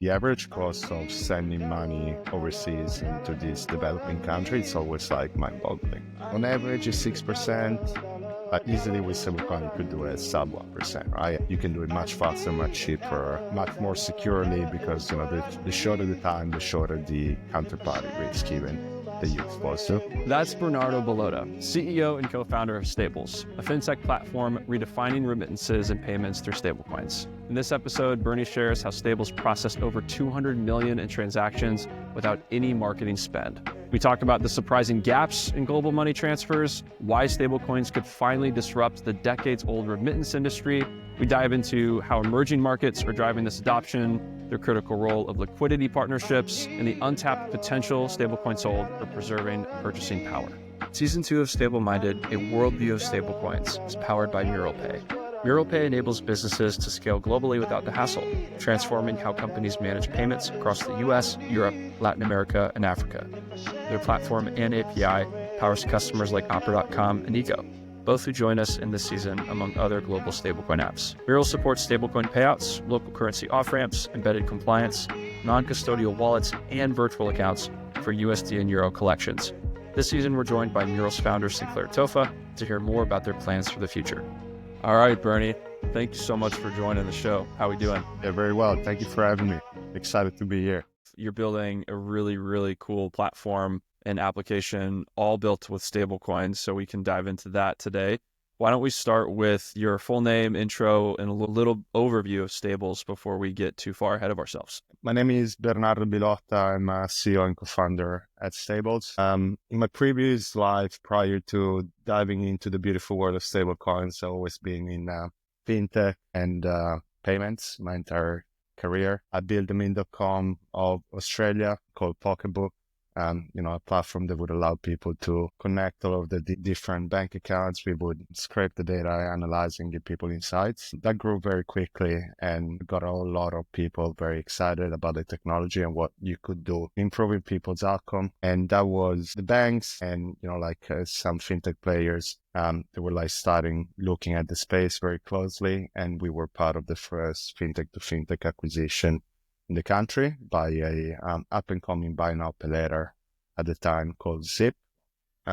The average cost of sending money overseas into these developing countries is always like mind-boggling. On average, it's 6%. Easily with stablecoin, you could do it sub 1%, right? You can do it much faster, much cheaper, much more securely because, the shorter the time, the shorter the counterparty risk even that you're exposed to. That's Bernardo Bilotta, CEO and co-founder of Stables, a fintech platform redefining remittances and payments through stablecoins. In this episode, Bernie shares how Stables processed over 200 million in transactions without any marketing spend. We talk about the surprising gaps in global money transfers, why stablecoins could finally disrupt the decades-old remittance industry. We dive into how emerging markets are driving this adoption, their critical role of liquidity partnerships, and the untapped potential stablecoins hold for preserving purchasing power. Season 2 of Stableminded, a worldview of stablecoins, is powered by MuralPay. MuralPay enables businesses to scale globally without the hassle, transforming how companies manage payments across the US, Europe, Latin America, and Africa. Their platform and API powers customers like Opera.com and Eco, both who join us in this season among other global stablecoin apps. Mural supports stablecoin payouts, local currency off-ramps, embedded compliance, non-custodial wallets, and virtual accounts for USD and Euro collections. This season, we're joined by Mural's founder, Sinclair Tofa, to hear more about their plans for the future. All right, Bernie, thank you so much for joining the show. How are we doing? Yeah, very well. Thank you for having me. Excited to be here. You're building a really, really cool platform and application all built with stablecoins, so we can dive into that today. Why don't we start with your full name, intro, and a little overview of Stables before we get too far ahead of ourselves? My name is Bernardo Bilotta. I'm a CEO and co-founder at Stables. In my previous life, prior to diving into the beautiful world of stablecoins, I've always been in fintech and payments my entire career. I built the main.com of Australia called Pocketbook. A platform that would allow people to connect all of the different bank accounts. We would scrape the data, analyze, and give people insights. That grew very quickly and got a lot of people very excited about the technology and what you could do, improving people's outcome. And that was the banks and, some fintech players. They were starting looking at the space very closely. And we were part of the first fintech to fintech acquisition in the country by a up-and-coming buy now, pay later at the time called Zip.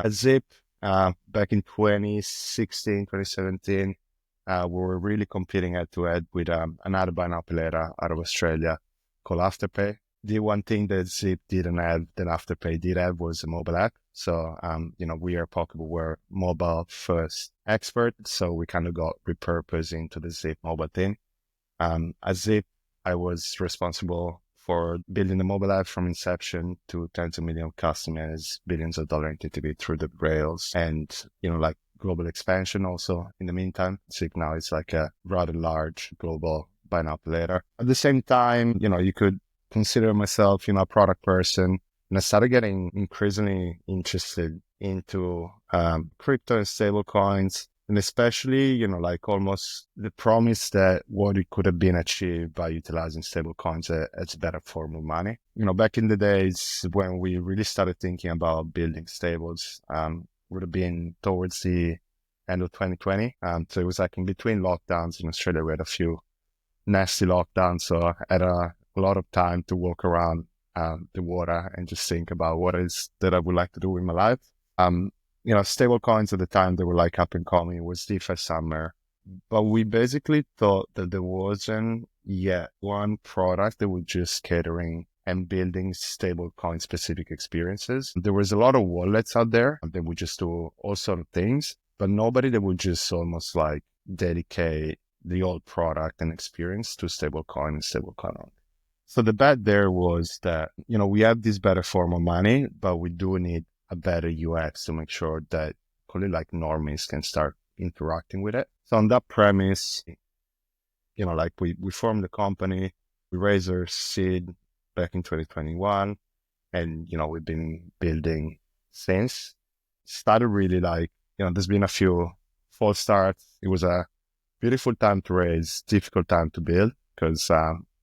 Zip, back in 2016, 2017, we were really competing head-to-head with another buy now, pay later out of Australia called Afterpay. The one thing that Zip didn't have that Afterpay did have was a mobile app. So, we are Pocketbook, we're mobile-first expert, so we kind of got repurposed into the Zip mobile team. At Zip, I was responsible for building the mobile app from inception to tens of millions of customers, billions of dollars in TTV through the rails, and, global expansion also in the meantime. Zip now is a rather large global buy now, pay later. At the same time, you could consider myself, a product person, and I started getting increasingly interested into crypto and stable coins. And especially, almost the promise that what it could have been achieved by utilizing stable coins as a better form of money. Back in the days when we really started thinking about building stables, would have been towards the end of 2020. So it was in between lockdowns in Australia. We had a few nasty lockdowns. So I had a lot of time to walk around the water and just think about what is that I would like to do in my life. Stable coins at the time, they were up and coming. It was DeFi summer. But we basically thought that there wasn't yet one product that was just catering and building stable coin specific experiences. There was a lot of wallets out there that would just do all sort of things, but nobody that would just almost dedicate the old product and experience to stablecoin and stablecoin only. So the bet there was that, we have this better form of money, but we do need a better UX to make sure that, call it normies can start interacting with it. So on that premise, we formed the company, we raised our seed back in 2021, and, we've been building since. Started really there's been a few false starts. It was a beautiful time to raise, difficult time to build, because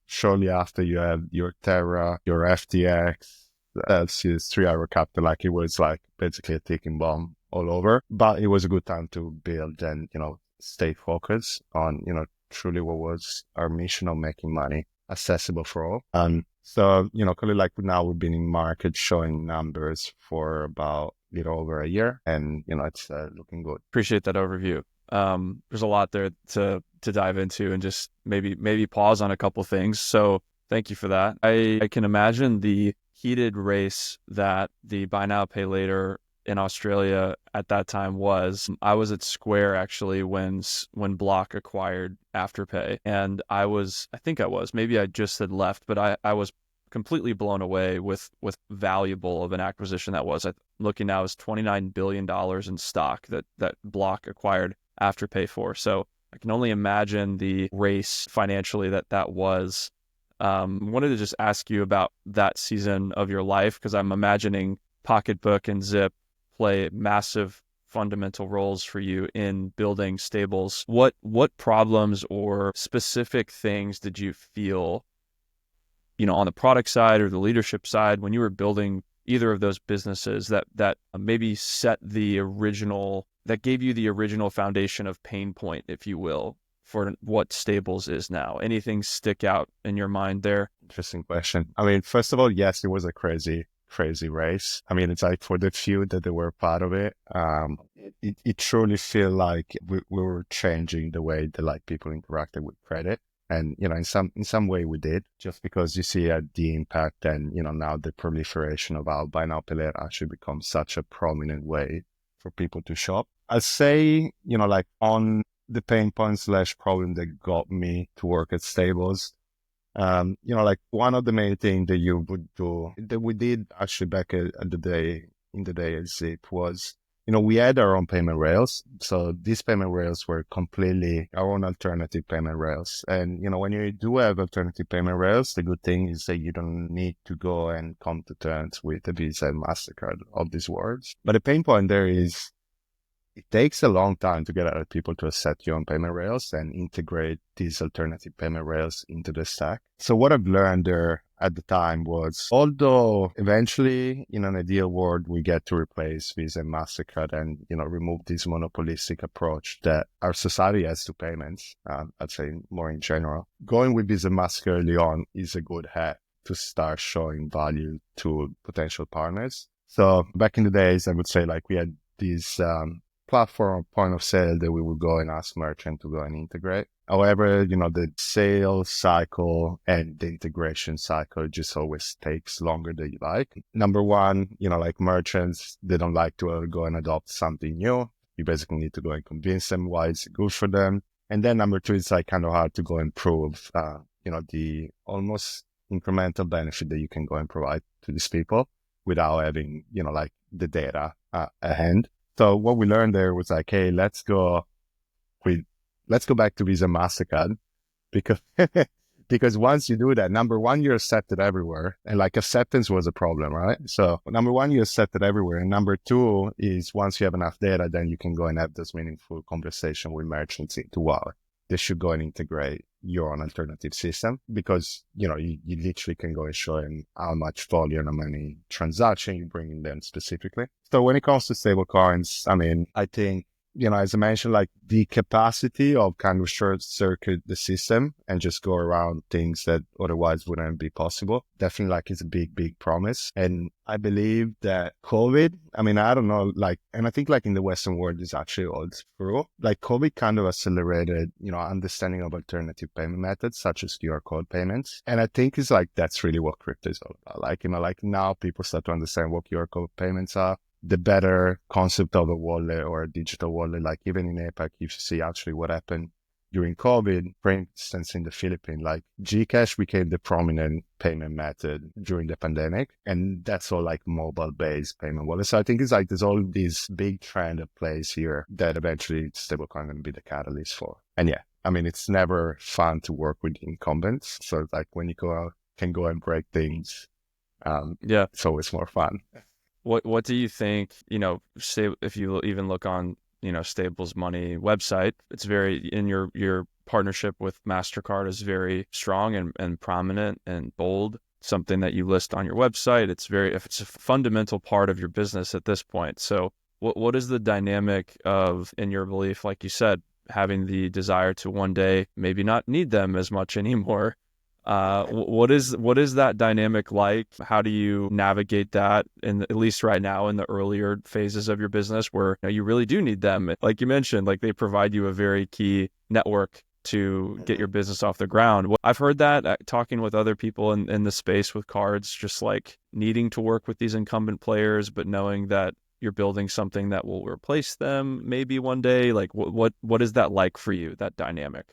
shortly after you have your Terra, your FTX, Celsius 3-hour capital, it was basically a ticking bomb all over. But it was a good time to build and, stay focused on, truly what was our mission of making money accessible for all. So, clearly like now we've been in market showing numbers for about a little over a year, and, it's looking good. Appreciate that overview. There's a lot there to dive into, and just maybe pause on a couple things. So thank you for that. I can imagine the heated race that the buy now, pay later in Australia at that time was. I was at Square actually when Block acquired Afterpay, and maybe I just had left, but I was completely blown away with valuable of an acquisition that was. Looking now is $29 billion in stock that Block acquired Afterpay for. So I can only imagine the race financially that was. Wanted to just ask you about that season of your life, because I'm imagining Pocketbook and Zip play massive fundamental roles for you in building Stables. What problems or specific things did you feel, on the product side or the leadership side when you were building either of those businesses that maybe that gave you the original foundation of pain point, if you will, for what Stables is now? Anything stick out in your mind there? Interesting question. I mean, first of all, yes, it was a crazy race. I mean, it's like for the few that they were part of it, it truly feel like we were changing the way that like people interacted with credit. And, in some way we did, just because you see the impact and, now the proliferation of how buy now, pay later actually becomes such a prominent way for people to shop. I'd say, like on the pain point / problem that got me to work at Stables, like one of the main things that you would do, that we did actually back in the day at Zip was, we had our own payment rails. So these payment rails were completely our own alternative payment rails. And, when you do have alternative payment rails, the good thing is that you don't need to go and come to terms with the Visa and MasterCard of these words. But the pain point there is, it takes a long time to get other people to accept your own payment rails and integrate these alternative payment rails into the stack. So what I've learned there at the time was, although eventually in an ideal world, we get to replace Visa and MasterCard and, remove this monopolistic approach that our society has to payments, I'd say more in general, going with Visa and MasterCard early on is a good hat to start showing value to potential partners. So back in the days, I would say like we had these, platform point of sale that we would go and ask merchant to go and integrate. However, the sales cycle and the integration cycle just always takes longer than you like. Number one, like merchants, they don't like to go and adopt something new. You basically need to go and convince them why it's good for them. And then number two, it's like kind of hard to go and prove, the almost incremental benefit that you can go and provide to these people without having, like the data at hand. So what we learned there was like, hey, let's go back to Visa MasterCard, because once you do that, number one, you're accepted everywhere, and like acceptance was a problem, right? So number one, you're accepted everywhere, and number two is once you have enough data, then you can go and have this meaningful conversation with merchants into wow, they should go and integrate your own alternative system, because you literally can go and show them how much volume, how many transactions you bring in them specifically. So when it comes to stable coins, I mean, I think, as I mentioned, like the capacity of kind of short circuit the system and just go around things that otherwise wouldn't be possible, definitely like is a big promise. And I believe that COVID, I mean, I don't know, like, and I think like in the Western world is actually all true. Like COVID kind of accelerated, understanding of alternative payment methods such as QR code payments. And I think it's like, that's really what crypto is all about. Like, like now people start to understand what QR code payments are. The better concept of a wallet or a digital wallet, like even in APAC, you see actually what happened during COVID, for instance, in the Philippines, like Gcash became the prominent payment method during the pandemic. And that's all like mobile-based payment wallets. So I think it's like there's all these big trend of plays here that eventually stablecoin can be the catalyst for. And yeah, I mean, it's never fun to work with incumbents. So it's like when you can go and break things, it's always more fun. What do you think, if you even look on, Stables Money website, it's very, in your partnership with MasterCard is very strong and prominent and bold, something that you list on your website. It's a fundamental part of your business at this point. So what is the dynamic of, in your belief, like you said, having the desire to one day maybe not need them as much anymore, What is that dynamic like? How do you navigate that, at least right now in the earlier phases of your business where you really do need them? Like you mentioned, like they provide you a very key network to get your business off the ground. I've heard that talking with other people in the space with cards, just like needing to work with these incumbent players, but knowing that you're building something that will replace them maybe one day. Like what is that like for you, that dynamic?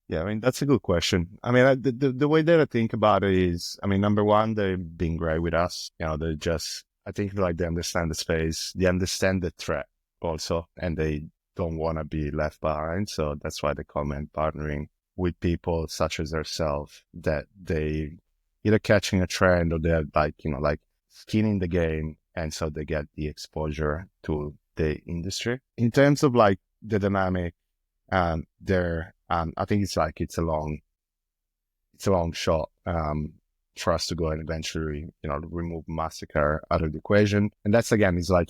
Yeah, I mean, that's a good question. I mean, the way that I think about it is, I mean, number one, they've been great with us. They're just, I think like they understand the space, they understand the threat also, and they don't want to be left behind. So that's why they comment partnering with people such as ourselves that they either catching a trend or they're like skin in the game. And so they get the exposure to the industry. In terms of like the dynamic, I think it's a long shot for us to go and eventually remove Mastercard out of the equation. And that's again is like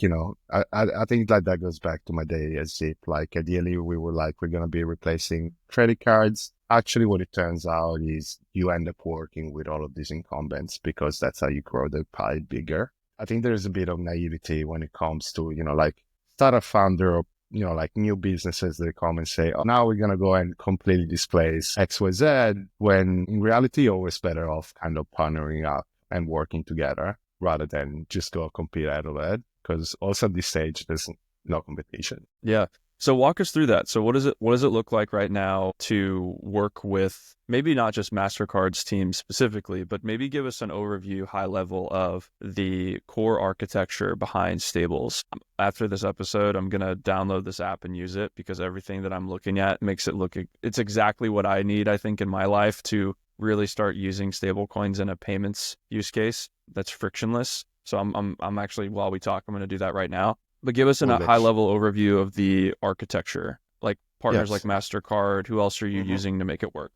I think like that goes back to my day as Zip. Like ideally we were like we're gonna be replacing credit cards. Actually, what it turns out is you end up working with all of these incumbents because that's how you grow the pie bigger. I think there's a bit of naivety when it comes to like startup founder or like new businesses that come and say, oh, now we're going to go and completely displace XYZ, when in reality, you're always better off kind of partnering up and working together rather than just go compete out of it. Because also at this stage, there's no competition. Yeah. So walk us through that. So what does it look like right now to work with maybe not just MasterCard's team specifically, but maybe give us an overview, high level of the core architecture behind Stables. After this episode, I'm going to download this app and use it because everything that I'm looking at makes it look, it's exactly what I need, I think, in my life to really start using stablecoins in a payments use case that's frictionless. So I'm actually, while we talk, I'm going to do that right now. But give us a high-level overview of the architecture, like partners like MasterCard. Who else are you using to make it work?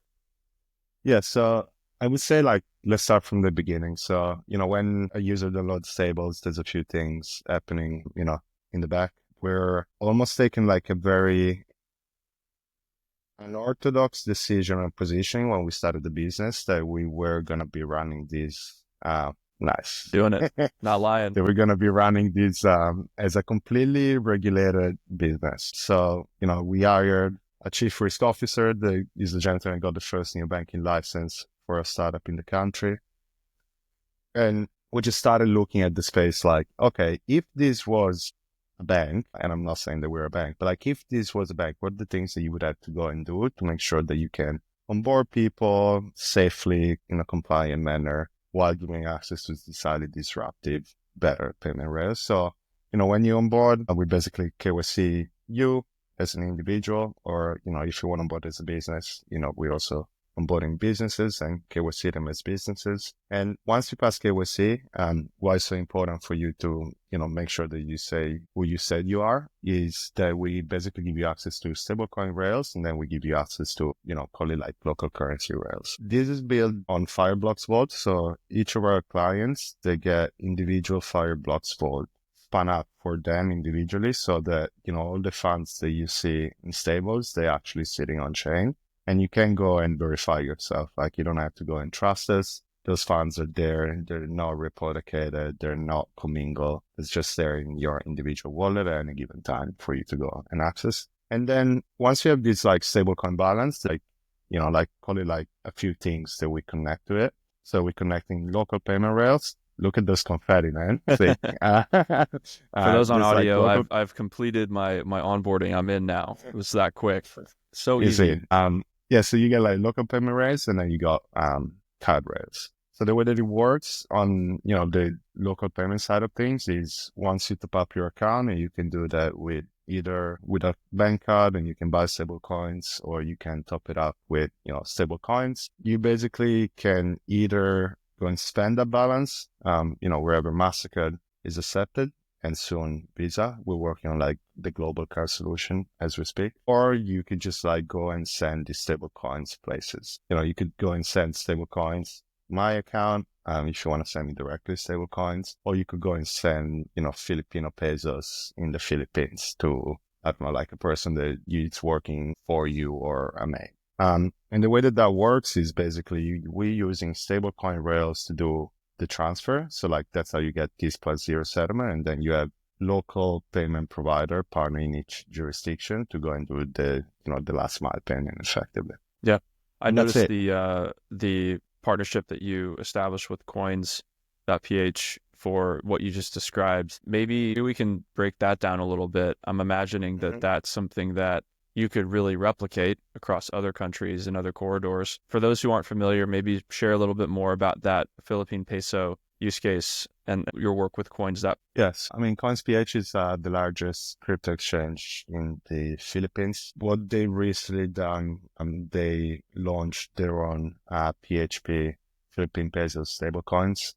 Yeah, so I would say like, let's start from the beginning. So, when a user downloads Stables, there's a few things happening, in the back. We're almost taking like a very unorthodox decision and positioning when we started the business that we were going to be running these nice. Doing it. Not lying. That we're going to be running this as a completely regulated business. So, we hired a chief risk officer. He's the gentleman who got the first new banking license for a startup in the country. And we just started looking at the space like, okay, if this was a bank, and I'm not saying that we're a bank, but like if this was a bank, what are the things that you would have to go and do to make sure that you can onboard people safely in a compliant manner, while giving access to this highly disruptive, better payment rails. So, when you onboard, we basically KYC you as an individual, or, if you want to onboard as a business, we're also onboarding businesses and KYC them as businesses. And once you pass KYC, why it's so important for you to, make sure that you say who you said you are, is that we basically give you access to stablecoin rails, and then we give you access to, call it like local currency rails. This is built on Fireblocks vault. So each of our clients, they get individual Fireblocks vault spun up for them individually, so that, all the funds that you see in Stables, they're actually sitting on chain. And you can go and verify yourself. Like, you don't have to go and trust us. Those funds are there. They're not replicated. They're not commingled. It's just there in your individual wallet at any given time for you to go and access. And then once you have this like stablecoin balance, like, call it like a few things that we connect to it. So we're connecting local payment rails. Look at this confetti, man. See, for those on audio, like I've completed my onboarding. I'm in now. It was that quick. So easy. Yeah, so you get like local payment rails, and then you got card rails. So the way that it works on, the local payment side of things is once you top up your account, and you can do that with either with a bank card, and you can buy stable coins, or you can top it up with, stable coins. You basically can either go and spend that balance, wherever MasterCard is accepted, and soon Visa. We're working on like the global card solution as we speak. Or you could just like go and send the stable coins places. You could go and send stable coins my account, if you want to send me directly stable coins, or you could go and send, Filipino pesos in the Philippines to, I don't know, like a person that it's working for you or a mate. And the way that that works is basically we're using stablecoin rails to do the transfer. So like that's how you get Keys plus zero settlement. And then you have local payment provider partner in each jurisdiction to go and do the last mile payment effectively. Yeah. I And that's noticed it. the partnership that you established with coins.ph for what you just described. Maybe we can break that down a little bit. I'm imagining that that's something that you could really replicate across other countries and other corridors. For those who aren't familiar, maybe share a little bit more about that Philippine peso use case and your work with coins. Yes, I mean, CoinsPH is the largest crypto exchange in the Philippines. What they recently done, they launched their own PHP, Philippine peso stablecoins.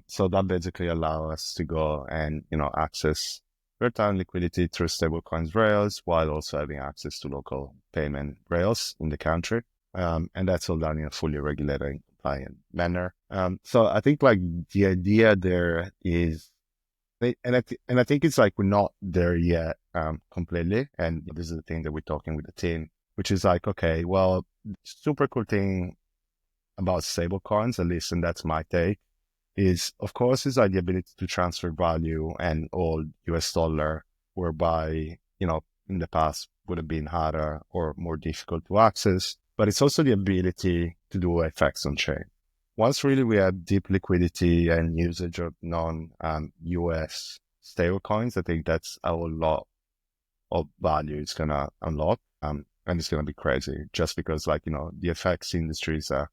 So that basically allow us to go and access real-time liquidity through stablecoins rails while also having access to local payment rails in the country. And that's all done in a fully regulated and compliant manner. So I think like the idea there is, and I think it's like we're not there yet completely. And this is the thing that we're talking with the team, which is like, okay, well, super cool thing about stablecoins, at least, and that's my take, is of course is like the ability to transfer value and all US dollar, whereby, in the past would have been harder or more difficult to access, but it's also the ability to do FX on chain. Once really we have deep liquidity and usage of non-US stablecoins, I think that's a lot of value it's going to unlock. And it's going to be crazy just because the FX industry is a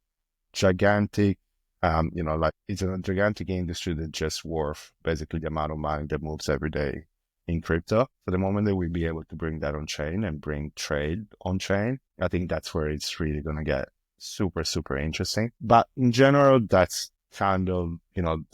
gigantic, it's a gigantic industry that's just worth basically the amount of money that moves every day in crypto. So the moment that we'll be able to bring that on chain and bring trade on chain, I think that's where it's really going to get super, super interesting. But in general, that's kind of,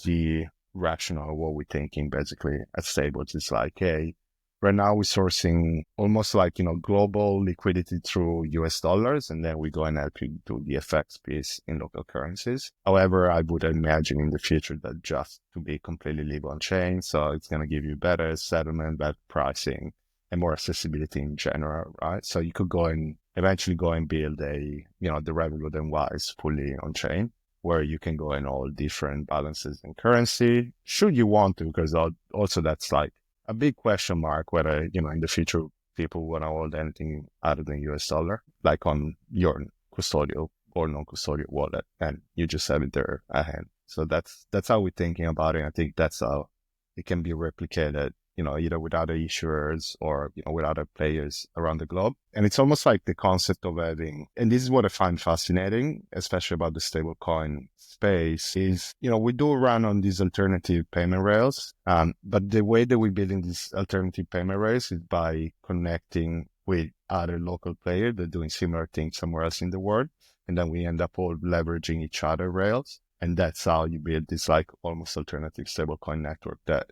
the rationale of what we're thinking basically at Stables. It's like, hey, right now we're sourcing almost like, global liquidity through US dollars, and then we go and help you do the FX piece in local currencies. However, I would imagine in the future that just to be completely live on chain. So it's going to give you better settlement, better pricing, and more accessibility in general, right? So you could go and eventually go and build the Revolut and Wise fully on chain, where you can go in all different balances in currency, should you want to, because also that's like a big question mark whether, in the future, people want to hold anything other than US dollar, like on your custodial or non-custodial wallet, and you just have it there at hand. So that's how we're thinking about it. I think that's how it can be replicated, either with other issuers or, with other players around the globe. And it's almost like the concept of having, and this is what I find fascinating, especially about the stablecoin space, is, we do run on these alternative payment rails. But the way that we're building these alternative payment rails is by connecting with other local players that are doing similar things somewhere else in the world. And then we end up all leveraging each other rails. And that's how you build this like almost alternative stablecoin network that,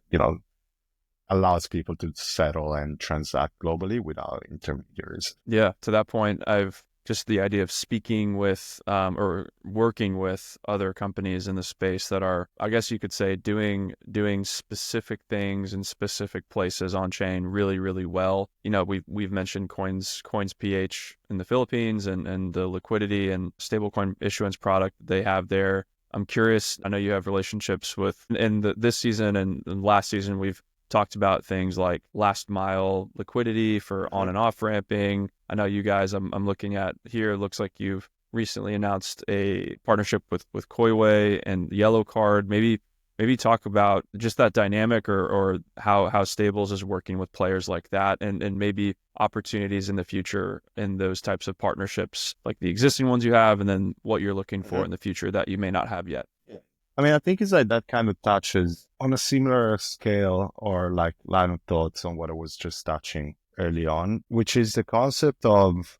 allows people to settle and transact globally without intermediaries. Yeah, to that point, I've just the idea of speaking with or working with other companies in the space that are, I guess you could say, doing specific things in specific places on chain really, really well. We've mentioned CoinsPH in the Philippines and the liquidity and stablecoin issuance product they have there. I'm curious. I know you have relationships with this season and last season we've talked about things like last mile liquidity for on and off ramping. I know you guys, I'm looking at here, it looks like you've recently announced a partnership with Koiway and Yellow Card. Maybe talk about just that dynamic or how Stables is working with players like that and maybe opportunities in the future in those types of partnerships, like the existing ones you have and then what you're looking for in the future that you may not have yet. I mean, I think it's like that kind of touches on a similar scale or like line of thoughts on what I was just touching early on, which is the concept of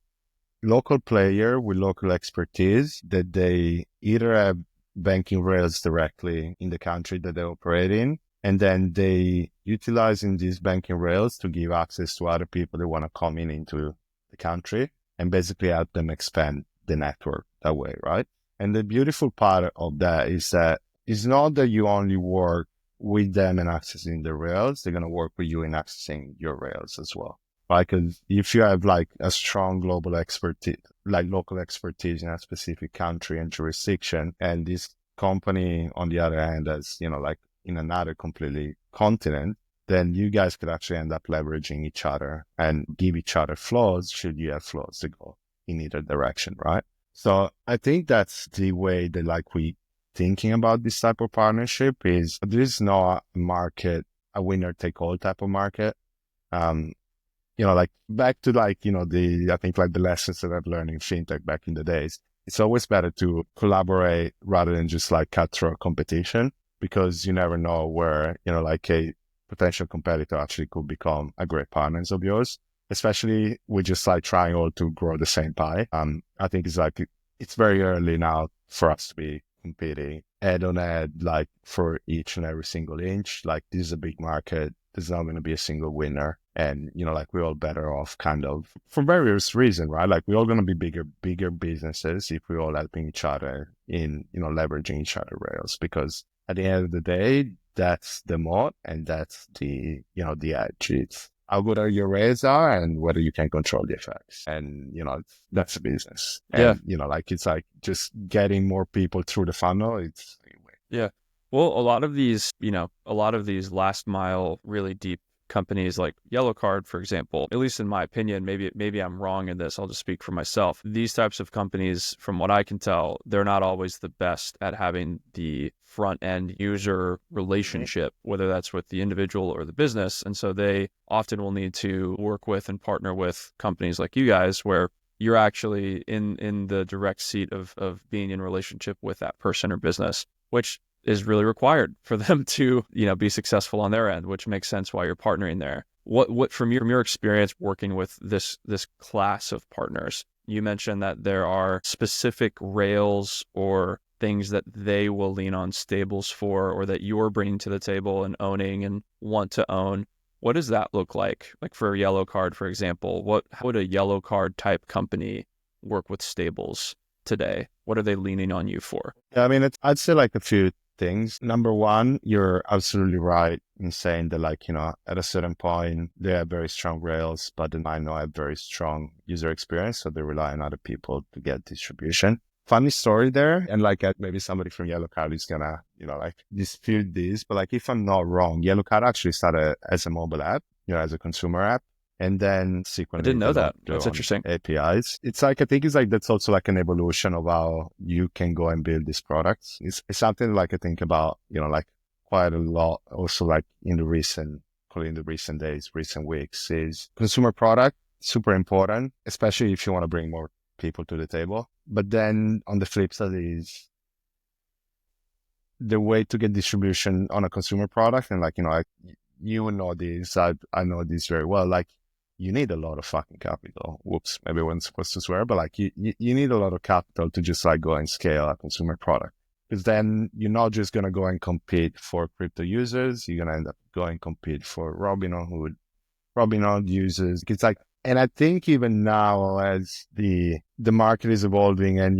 local player with local expertise that they either have banking rails directly in the country that they operate in, and then they utilizing these banking rails to give access to other people that want to come into the country and basically help them expand the network that way, right? And the beautiful part of that is that it's not that you only work with them and accessing the rails, they're going to work with you in accessing your rails as well. right? Because if you have like a strong global expertise, like local expertise in a specific country and jurisdiction, and this company on the other hand has, like in another completely continent, then you guys could actually end up leveraging each other and give each other flows should you have flows to go in either direction, right? So I think that's the way that like we thinking about this type of partnership is there is no market, a winner take all type of market. Um, like back to like, I think like the lessons that I've learned in fintech back in the days, it's always better to collaborate rather than just like cutthroat competition, because you never know where, like a potential competitor actually could become a great partner of yours, especially with just like trying all to grow the same pie. I think it's like, it's very early now for us to be competing head on head, like for each and every single inch. Like this is a big market. There's not going to be a single winner. And, like we're all better off kind of for various reasons, right? Like we're all going to be bigger businesses if we're all helping each other in, leveraging each other rails, because at the end of the day, that's the moat and that's the, the edge. It's how good are your rails are and whether you can control the effects. And, that's a business. Yeah. And, like, it's like just getting more people through the funnel. It's, Yeah. Well, a lot of these last mile, really deep companies like Yellow Card, for example, at least in my opinion, maybe I'm wrong in this, I'll just speak for myself. These types of companies, from what I can tell, they're not always the best at having the front end user relationship, whether that's with the individual or the business. And so they often will need to work with and partner with companies like you guys, where you're actually in the direct seat of being in relationship with that person or business, which is really required for them to, be successful on their end, which makes sense why you're partnering there. What from your experience working with this class of partners, you mentioned that there are specific rails or things that they will lean on Stables for, or that you're bringing to the table and owning and want to own. What does that look like? Like for a Yellow Card, for example, how would a Yellow Card type company work with Stables today? What are they leaning on you for? Yeah, I mean, I'd say like a few things. Number one, you're absolutely right in saying that like, at a certain point, they have very strong rails, but they might not have very strong user experience. So they rely on other people to get distribution. Funny story there. And like maybe somebody from Yellow Card is gonna, like dispute this, but like if I'm not wrong, Yellow Card actually started as a mobile app, as a consumer app. And then I sequently didn't know that. developed That's their own interesting. APIs. It's like, I think it's like, that's also like an evolution of how you can go and build these products. It's something like I think about, like quite a lot also like in the recent days, recent weeks is consumer product, super important, especially if you want to bring more people to the table. But then on the flip side is the way to get distribution on a consumer product. And like, you know this, I know this very well. Like, you need a lot of fucking capital. Whoops, maybe I wasn't supposed to swear, but like you need a lot of capital to just like go and scale a consumer product. Because then you're not just going to go and compete for crypto users. You're going to end up going and compete for Robinhood users. It's like, and I think even now as the market is evolving and,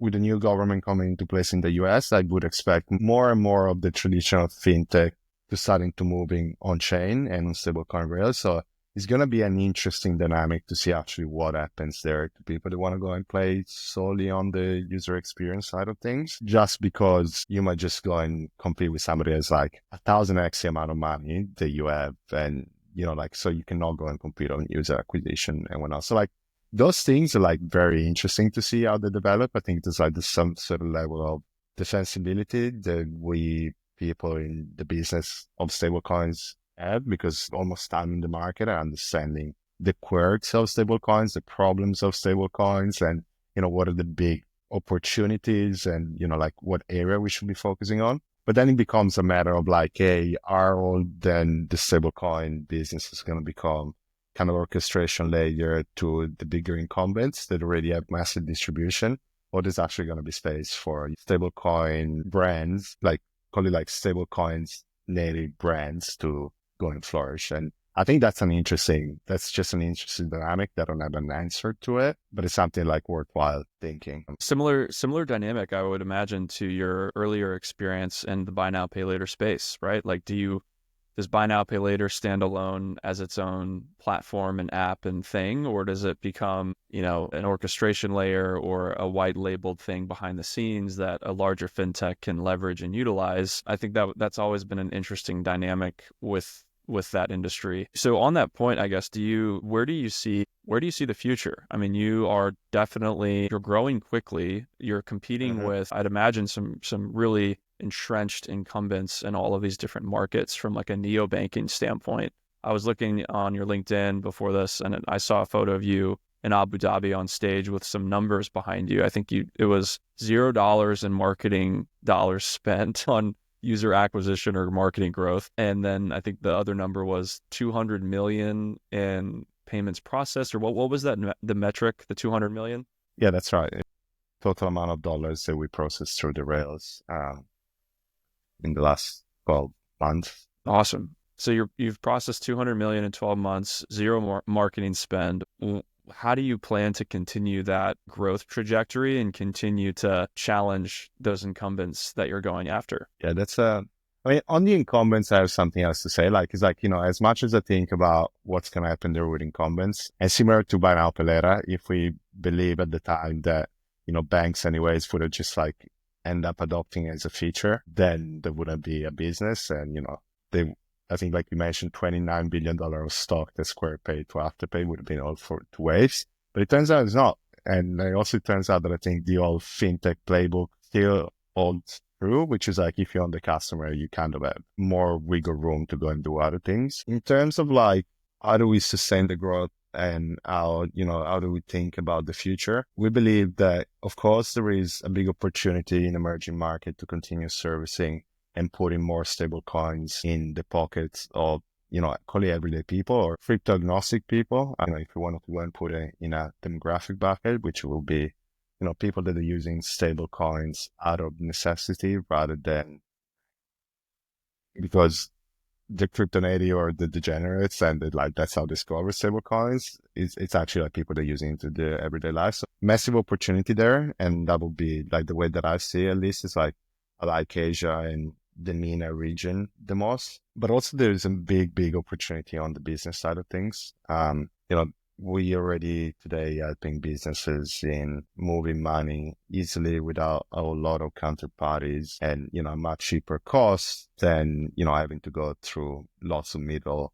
with the new government coming into place in the US, I would expect more and more of the traditional fintech to starting to moving on chain and on stablecoin rails. So it's going to be an interesting dynamic to see actually what happens there to people that want to go and play solely on the user experience side of things, just because you might just go and compete with somebody that's like 1,000x the amount of money that you have. And, like, so you cannot go and compete on user acquisition and whatnot. So like those things are like very interesting to see how they develop. I think there's like some sort of level of defensibility that we people in the business of stablecoins have, because almost time in the market and understanding the quirks of stablecoins, the problems of stablecoins, and what are the big opportunities and like what area we should be focusing on. But then it becomes a matter of like, hey, are all then the stablecoin business is going to become kind of orchestration layer to the bigger incumbents that already have massive distribution, or there's actually going to be space for stablecoin brands, like call it like stablecoins native brands to go and flourish. And I think that's just an interesting dynamic that I don't have an answer to it, but it's something like worthwhile thinking. Similar dynamic, I would imagine, to your earlier experience in the buy now, pay later space, right? Like, do you does buy now, pay later stand alone as its own platform and app and thing, or does it become, an orchestration layer or a white labeled thing behind the scenes that a larger fintech can leverage and utilize? I think that's always been an interesting dynamic with that industry. So on that point, I guess, where do you see the future? I mean, you're growing quickly. You're competing with, I'd imagine, some really entrenched incumbents in all of these different markets from like a neobanking standpoint. I was looking on your LinkedIn before this, and I saw a photo of you in Abu Dhabi on stage with some numbers behind you. I think it was $0 in marketing dollars spent on user acquisition or marketing growth. And then I think the other number was 200 million in payments processed, or what was that, the metric, the 200 million? Yeah, that's right. Total amount of dollars that we processed through the rails in the last 12 months. Awesome. So you've processed 200 million in 12 months, zero marketing spend. How do you plan to continue that growth trajectory and continue to challenge those incumbents that you're going after? Yeah, on the incumbents, I have something else to say. As much as I think about what's going to happen there with incumbents, and similar to buy now, pay later, if we believe at the time that, banks anyways would have just end up adopting it as a feature, then there wouldn't be a business. And, I think like you mentioned, $29 billion of stock that Square paid to Afterpay would have been all for 2 waves, but it turns out it's not. And it also turns out that I think the old fintech playbook still holds true, which is if you're on the customer, you kind of have more wiggle room to go and do other things. In terms of how do we sustain the growth and how do we think about the future? We believe that, of course, there is a big opportunity in emerging market to continue servicing and putting more stable coins in the pockets of, call it everyday people or crypto agnostic people. I don't know if you wanted to go and put it in a demographic bucket, which will be, people that are using stable coins out of necessity rather than because the crypto native or the degenerates and that's how they discover stable coins. It's actually people that are using it in their everyday life. So massive opportunity there. And that will be the way that I see it, at least, is I like Asia and the MENA region the most, but also there's a big opportunity on the business side of things. We already today helping businesses in moving money easily without a lot of counterparties and, much cheaper costs than, having to go through lots of middlemen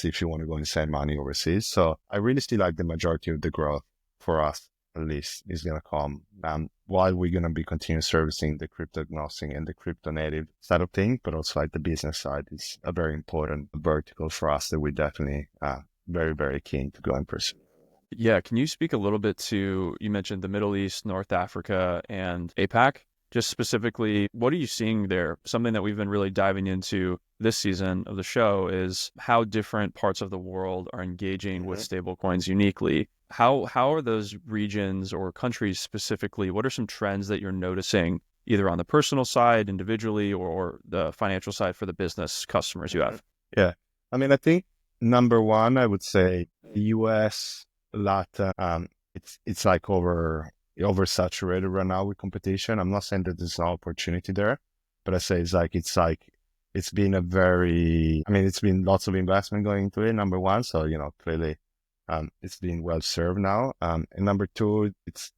if you want to go and send money overseas. So I really see the majority of the growth for us, at least, is going to come while we're going to be continuing servicing the crypto agnostic and the crypto native side of things, but also the business side is a very important vertical for us that we definitely very, very keen to go and pursue. Yeah. Can you speak a little bit to, you mentioned the Middle East, North Africa, and APAC? Just specifically, what are you seeing there? Something that we've been really diving into this season of the show is how different parts of the world are engaging with stablecoins uniquely. How are those regions or countries specifically? What are some trends that you're noticing either on the personal side individually or the financial side for the business customers you have? Yeah. I think number one, I would say the US, LATAM, it's oversaturated right now with competition. I'm not saying that there's no opportunity there, but I say it's been it's been lots of investment going into it, number one. So, clearly, it's been well served now. And number two, it's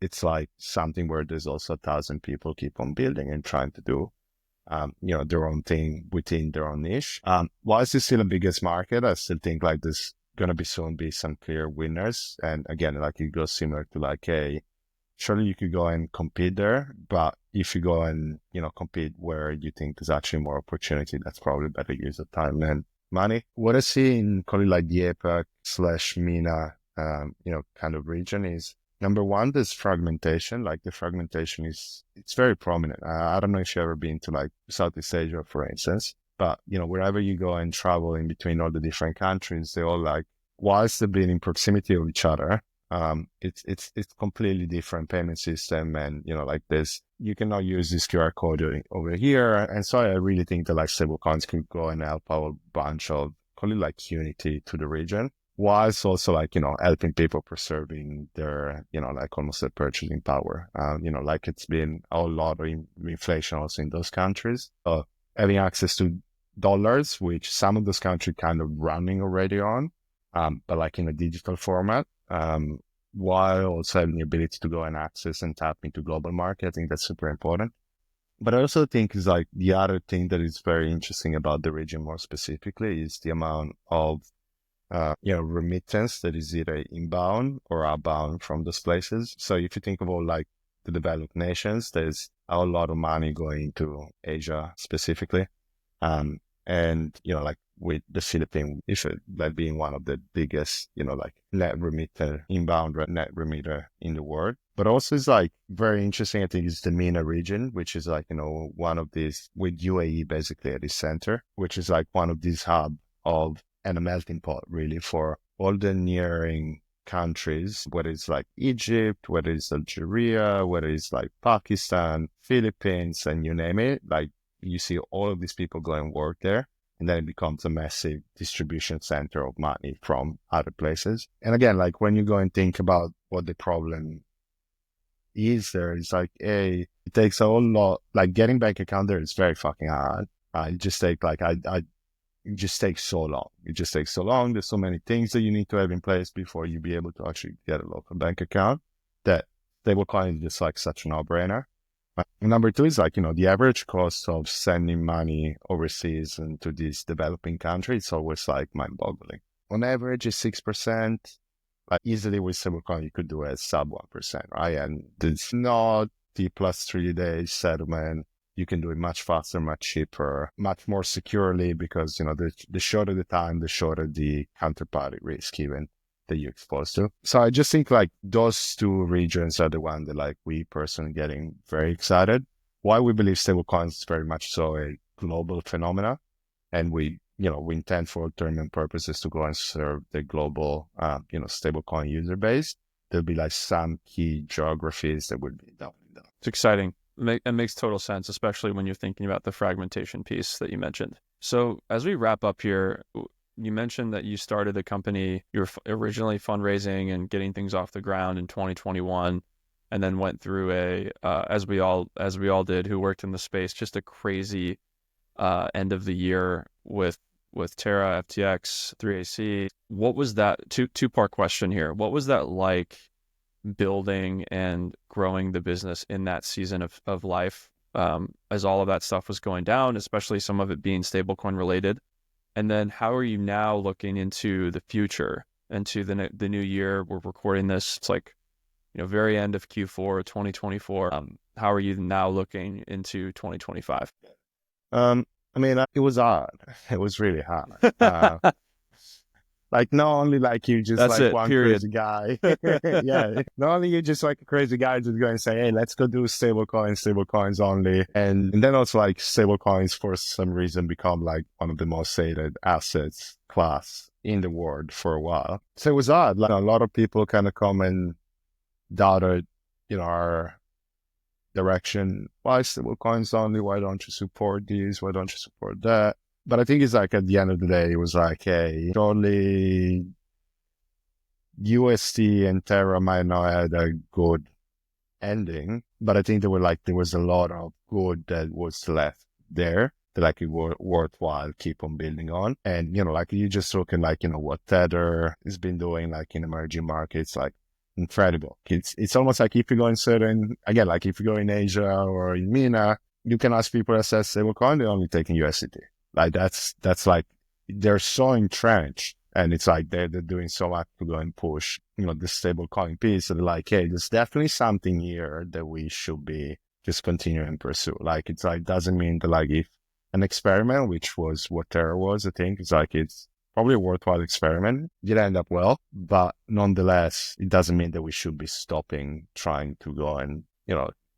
something where there's also 1,000 people keep on building and trying to do, their own thing within their own niche. While it's still the biggest market, I still think there's going to soon be some clear winners. And again, it goes similar to surely you could go and compete there, but if you go and, compete where you think there's actually more opportunity, that's probably better use of time and money. What I see in call it the APAC/MENA, kind of region is number one, there's fragmentation. The fragmentation it's very prominent. I don't know if you've ever been to Southeast Asia, for instance, but, wherever you go and travel in between all the different countries, they all whilst they're being in proximity of each other, it's completely different payment system. And, this, you cannot use this QR code over here. And so I really think that stablecoins could go and help a bunch of, call it unity to the region, whilst also helping people preserving their, almost their purchasing power. It's been a lot of inflation also in those countries. So having access to dollars, which some of those countries kind of running already on, but like in a digital format, while also having the ability to go and access and tap into global market. I think that's super important. But I also think is like the other thing that is very interesting about the region more specifically is the amount of remittance that is either inbound or outbound from those places. So if you think about like the developed nations, there's a lot of money going to Asia specifically. And, like with the Philippines, like being one of the biggest, like net remitter, inbound net remitter in the world. But also it's like very interesting, I think, is the MENA region, which is like, one of these with UAE basically at the center, which is like one of these hub of and a melting pot really for all the nearing countries, whether it's like Egypt, whether it's Algeria, whether it's like Pakistan, Philippines, and you name it. Like you see all of these people go and work there, and then it becomes a massive distribution center of money from other places. And again, like when you go and think about what the problem is there, it's like, it takes a whole lot, like getting bank account there is very fucking hard. It just takes like, it just takes so long. It just takes so long. There's so many things that you need to have in place before you be able to actually get a local bank account that stablecoin is just like such a no-brainer. Number two is like, the average cost of sending money overseas into these developing countries is always like mind-boggling. On average, it's 6%. Like easily with stablecoin, you could do it sub 1%, right? And it's not T plus 3 days settlement. You can do it much faster, much cheaper, much more securely because, the shorter the time, the shorter the counterparty risk even that you're exposed to. So I just think like those two regions are the one that like we personally getting very excited. Why we believe stablecoins is very much so a global phenomena. And we intend for tournament purposes to go and serve the global, stablecoin user base. There'll be like some key geographies that would be down. It's exciting. It makes total sense, especially when you're thinking about the fragmentation piece that you mentioned. So as we wrap up here, you mentioned that you started the company, you were originally fundraising and getting things off the ground in 2021, and then went through as we all did who worked in the space, just a crazy end of the year with Terra, FTX, 3AC. What was that, two-part question here. What was that like building and growing the business in that season of life as all of that stuff was going down, especially some of it being stablecoin related? And then how are you now looking into the future, into the new year? We're recording this, it's like, very end of Q4 2024. How are you now looking into 2025? It was hard. It was really hard. Like not only like you just That's like it, one period. crazy guy. Yeah. Not only you just like a crazy guy just go and say, hey, let's go do stablecoins only. And then also like stablecoins for some reason become like one of the most hated assets class in the world for a while. So it was hard. Like a lot of people kind of come and doubted, our direction. Why stablecoins only? Why don't you support these? Why don't you support that? But I think it's like at the end of the day, it was like, hey, surely UST and Terra might not have a good ending, but I think there was a lot of good that was left there that like it were worthwhile keep on building on. And, like you just looking like, what Tether has been doing like in emerging markets, like incredible. It's almost like if you go in if you go in Asia or in MENA, you can ask people to access stablecoin, they're only taking USDT. Like that's like, they're so entrenched and it's like they're doing so much to go and push, the stable coin piece. So they're like, hey, there's definitely something here that we should be just continuing to pursue. Like, it's like, doesn't mean that like if an experiment, which was what Terra was, I think it's like, it's probably a worthwhile experiment. It did end up well, but nonetheless, it doesn't mean that we should be stopping trying to go and,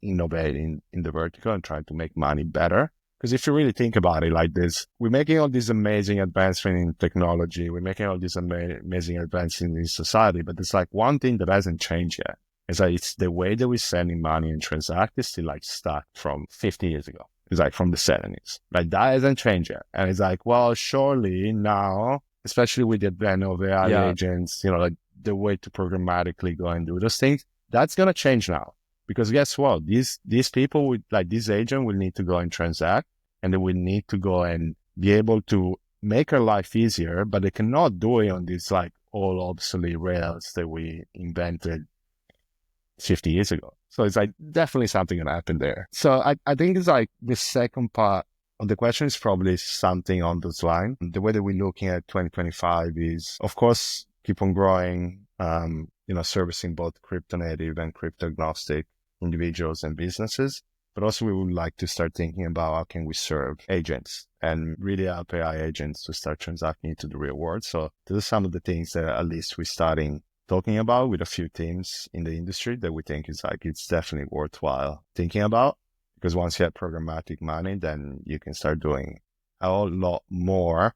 innovate in the vertical and trying to make money better. Because if you really think about it like this, we're making all these amazing advancements in technology. We're making all these amazing advances in society. But there's like one thing that hasn't changed yet. It's like it's the way that we're sending money and transact is still like stuck from 50 years ago. It's like from the 70s. Like that hasn't changed yet. And it's like, well, surely now, especially with the advent of AI agents, like the way to programmatically go and do those things, that's going to change now. Because guess what? These people with like this agent will need to go and transact, and they will need to go and be able to make our life easier, but they cannot do it on these like all obsolete rails that we invented 50 years ago. So it's like definitely something gonna happen there. So I think it's like the second part of the question is probably something on those lines. The way that we're looking at 2025 is, of course, keep on growing, servicing both crypto native and crypto agnostic individuals and businesses. But also we would like to start thinking about how can we serve agents and really help AI agents to start transacting into the real world. So those are some of the things that at least we're starting talking about with a few teams in the industry that we think is like, it's definitely worthwhile thinking about, because once you have programmatic money, then you can start doing a whole lot more.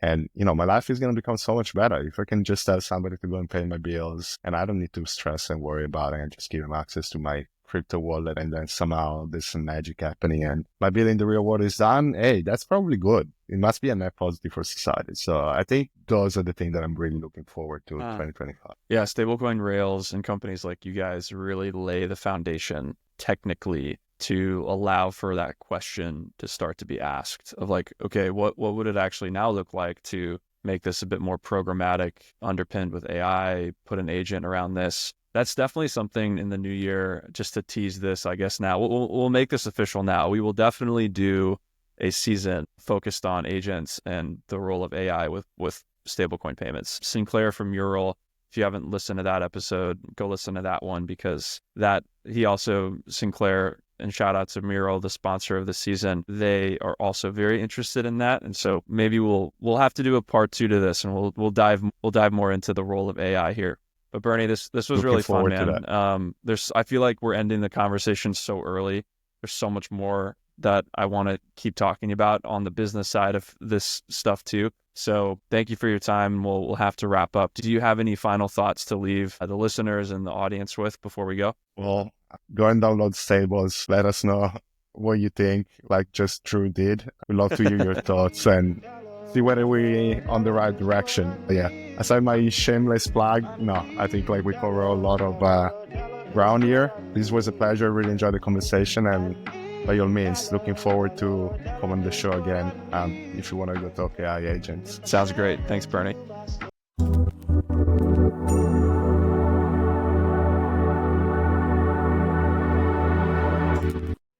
And, my life is going to become so much better if I can just tell somebody to go and pay my bills and I don't need to stress and worry about it and just give them access to my crypto wallet, and then somehow there's some magic happening and my bill in the real world is done. Hey, that's probably good. It must be a net positive for society. So I think those are the things that I'm really looking forward to 2025. Yeah, stablecoin rails and companies like you guys really lay the foundation technically to allow for that question to start to be asked of like, okay, what would it actually now look like to make this a bit more programmatic, underpinned with AI, put an agent around this? That's definitely something in the new year, just to tease this, I guess now. We'll make this official now. We will definitely do a season focused on agents and the role of AI with stablecoin payments. Sinclair from Mural, if you haven't listened to that episode, go listen to that one, because Sinclair, and shout out to Mural, the sponsor of the season, they are also very interested in that. And so maybe we'll have to do a part 2 to this, and we'll dive more into the role of AI here. But Bernie, this was Looking really fun, forward man. I feel like we're ending the conversation so early. There's so much more that I want to keep talking about on the business side of this stuff too. So thank you for your time. We'll have to wrap up. Do you have any final thoughts to leave the listeners and the audience with before we go? Well, go and download Stables. Let us know what you think, like just Drew did. We'd love to hear your thoughts and see whether we're on the right direction. But yeah, aside my shameless plug, no, I think like we cover a lot of ground here. This was a pleasure. Really enjoyed the conversation, and by all means, looking forward to come on the show again if you want to go talk AI agents. Sounds great. Thanks, Bernie.